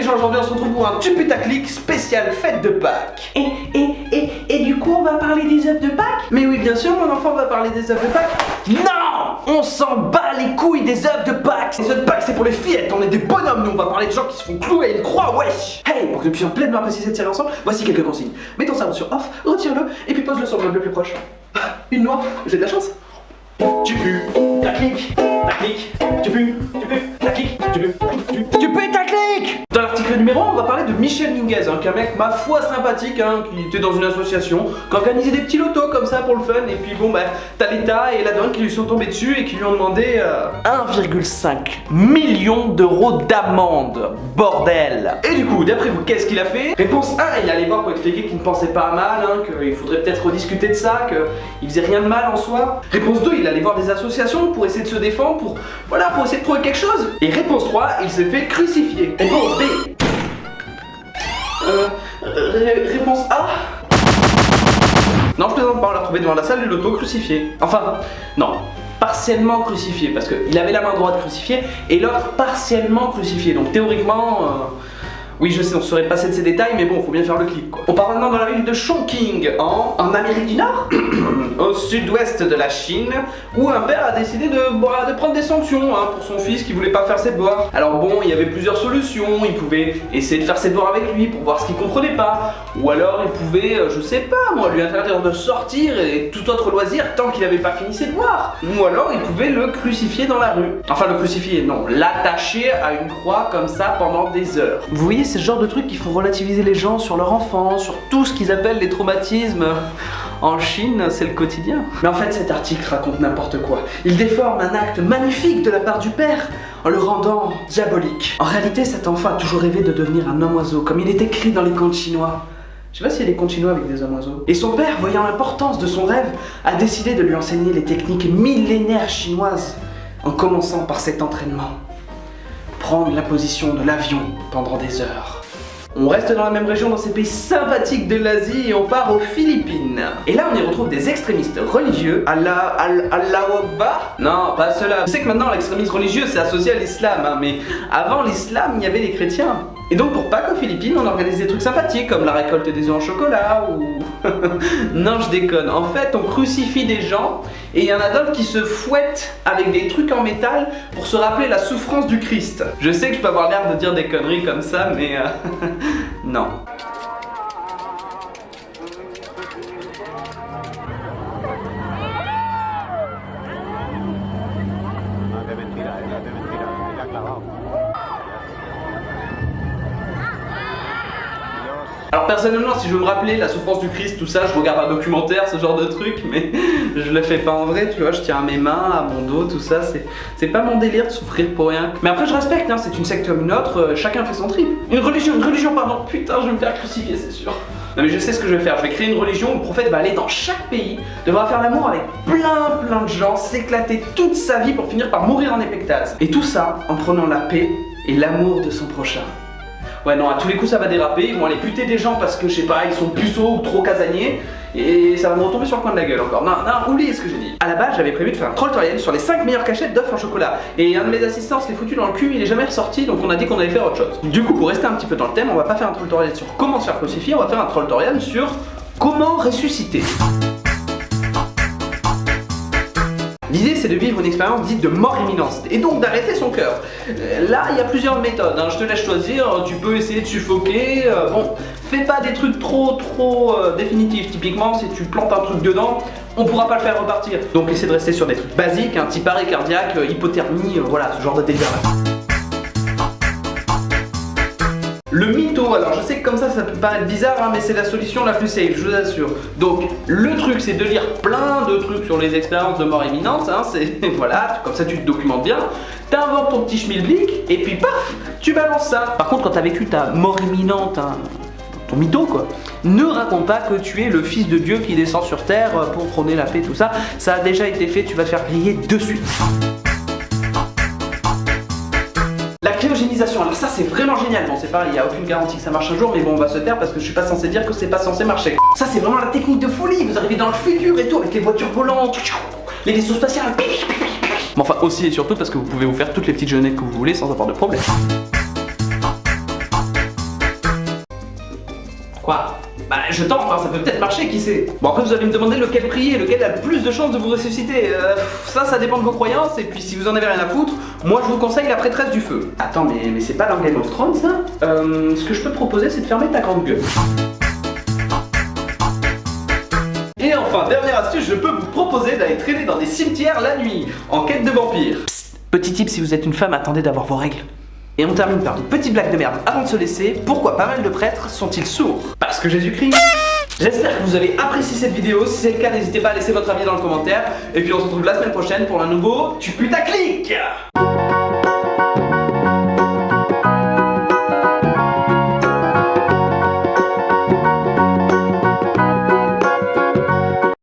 gens, aujourd'hui on se retrouve pour un tu putaclic spécial fête de Pâques. Et du coup on va parler des œufs de Pâques? Mais oui bien sûr mon enfant, on va parler des œufs de Pâques. Non, on s'en bat les couilles des œufs de Pâques. Les œufs de Pâques c'est pour les fillettes, on est des bonhommes, nous on va parler de gens qui se font clouer à une croix, wesh. Hey, pour que nous puissions pleinement apprécier cette série ensemble, voici quelques consignes. Mets ton cerveau sur off, retire-le et puis pose-le sur le meuble le plus proche. Une noix, j'ai de la chance. Tu pues, ta clique, tu pues, ta clique, tu pues, ta clique. Dans l'article numéro 1, on va parler de Michel Minguez, qui est un mec ma foi sympathique, qui était dans une association, qui organisait des petits lotos comme ça pour le fun, et puis bon bah t'as l'État et la douane qui lui sont tombés dessus et qui lui ont demandé 1,5 million d'euros d'amende, bordel. Et du coup, d'après vous, qu'est-ce qu'il a fait? Réponse 1, il allait voir pour expliquer qu'il ne pensait pas à mal, qu'il faudrait peut-être rediscuter de ça, qu'il faisait rien de mal en soi. Réponse 2, il allait voir des associations pour essayer de se défendre, pour essayer de trouver quelque chose. Et réponse 3, il s'est fait crucifier. Réponse B. Réponse A. Non, je plaisante pas, on l'a retrouvé devant la salle du loto crucifié. Enfin, non, partiellement crucifié, parce qu'il avait la main droite crucifiée et l'autre partiellement crucifié. Donc théoriquement, oui je sais, on se serait passé de ces détails, mais bon, faut bien faire le clip quoi. On part maintenant dans la ville de Chongqing, en Amérique du Nord, au sud-ouest de la Chine, où un père a décidé de prendre des sanctions pour son fils qui voulait pas faire ses devoirs. Alors bon, il y avait plusieurs solutions, il pouvait essayer de faire ses devoirs avec lui pour voir ce qu'il comprenait pas, ou alors il pouvait, je sais pas moi, lui interdire de sortir et tout autre loisir tant qu'il avait pas fini ses devoirs. Ou alors il pouvait le crucifier dans la rue. Enfin le crucifier, non, l'attacher à une croix comme ça pendant des heures. Vous voyez, c'est ce genre de trucs qui font relativiser les gens sur leur enfance, sur tout ce qu'ils appellent les traumatismes. En Chine, c'est le quotidien. Mais en fait, cet article raconte n'importe quoi. Il déforme un acte magnifique de la part du père en le rendant diabolique. En réalité, cet enfant a toujours rêvé de devenir un homme-oiseau, comme il est écrit dans les contes chinois. Je sais pas s'il y a des contes chinois avec des hommes-oiseaux. Et son père, voyant l'importance de son rêve, a décidé de lui enseigner les techniques millénaires chinoises, en commençant par cet entraînement. Prendre la position de l'avion pendant des heures. On reste dans la même région, dans ces pays sympathiques de l'Asie, et on part aux Philippines. Et là, on y retrouve des extrémistes religieux. Allah Akbar. Non, pas cela. Je sais que maintenant, l'extrémisme religieux, c'est associé à l'islam, mais avant l'islam, il y avait les chrétiens. Et donc pour Pâques aux Philippines, on organise des trucs sympathiques, comme la récolte des œufs en chocolat, ou... Non, je déconne. En fait, on crucifie des gens, et il y en a d'autres qui se fouettent avec des trucs en métal pour se rappeler la souffrance du Christ. Je sais que je peux avoir l'air de dire des conneries comme ça, mais... non. Alors personnellement, si je veux me rappeler la souffrance du Christ, tout ça, je regarde un documentaire, ce genre de truc, mais je le fais pas en vrai, tu vois, je tiens à mes mains, à mon dos, tout ça, c'est pas mon délire de souffrir pour rien. Mais après je respecte, c'est une secte comme une autre, chacun fait son trip. Une religion, pardon, putain, je vais me faire crucifier, c'est sûr. Non mais je sais ce que je vais faire, je vais créer une religion où le prophète va aller dans chaque pays, devra faire l'amour avec plein de gens, s'éclater toute sa vie pour finir par mourir en épectase. Et tout ça en prenant la paix et l'amour de son prochain. Ouais non, à tous les coups ça va déraper, ils vont aller buter des gens parce que je sais pas, ils sont puceaux ou trop casaniers, et ça va me retomber sur le coin de la gueule encore. Non, oubliez ce que j'ai dit. À la base, j'avais prévu de faire un troll tutoriel sur les 5 meilleures cachettes d'œufs en chocolat, et un de mes assistants se l'est foutu dans le cul, il est jamais ressorti, donc on a dit qu'on allait faire autre chose. Du coup, pour rester un petit peu dans le thème, on va pas faire un troll tutoriel sur comment se faire crucifier, on va faire un troll tutoriel sur comment ressusciter. L'idée c'est de vivre une expérience dite de mort imminente et donc d'arrêter son cœur. Là il y a plusieurs méthodes, je te laisse choisir, tu peux essayer de suffoquer, bon, fais pas des trucs trop définitifs, typiquement si tu plantes un truc dedans, on pourra pas le faire repartir. Donc essaie de rester sur des trucs basiques, type arrêt cardiaque, hypothermie, voilà ce genre de délire là. Le mytho, alors je sais que comme ça peut paraître bizarre, mais c'est la solution la plus safe, je vous assure. Donc le truc c'est de lire plein de trucs sur les expériences de mort imminente, c'est voilà, comme ça tu te documentes bien, t'inventes ton petit schmilblick et puis paf, tu balances ça. Par contre quand t'as vécu ta mort imminente, ton mytho quoi, ne raconte pas que tu es le fils de Dieu qui descend sur terre pour prôner la paix, tout ça, ça a déjà été fait, tu vas te faire griller de suite. La cryogénisation, alors ça c'est vraiment génial, bon c'est pareil, il n'y a aucune garantie que ça marche un jour, mais bon on va se taire parce que je suis pas censé dire que c'est pas censé marcher. Ça c'est vraiment la technique de folie, vous arrivez dans le futur et tout, avec les voitures volantes, les vaisseaux spatiaux, mais enfin aussi et surtout parce que vous pouvez vous faire toutes les petites jeunettes que vous voulez sans avoir de problème. Quoi? Bah je tente, hein, ça peut peut-être marcher, qui sait. Bon après vous allez me demander lequel prier, lequel a le plus de chances de vous ressusciter. Ça dépend de vos croyances, et puis si vous en avez rien à foutre, moi je vous conseille la prêtresse du feu. Attends, mais c'est pas dans Game of Thrones ça? Ce que je peux te proposer c'est de fermer ta grande gueule. Et enfin, dernière astuce, je peux vous proposer d'aller traîner dans des cimetières la nuit, en quête de vampires. Psst, petit tip, si vous êtes une femme, attendez d'avoir vos règles. Et on termine par une petite blague de merde avant de se laisser. Pourquoi pas mal de prêtres sont-ils sourds? Parce que Jésus-Christ. J'espère que vous avez apprécié cette vidéo. Si c'est le cas, n'hésitez pas à laisser votre avis dans le commentaire. Et puis on se retrouve la semaine prochaine pour un nouveau Tu putaclic.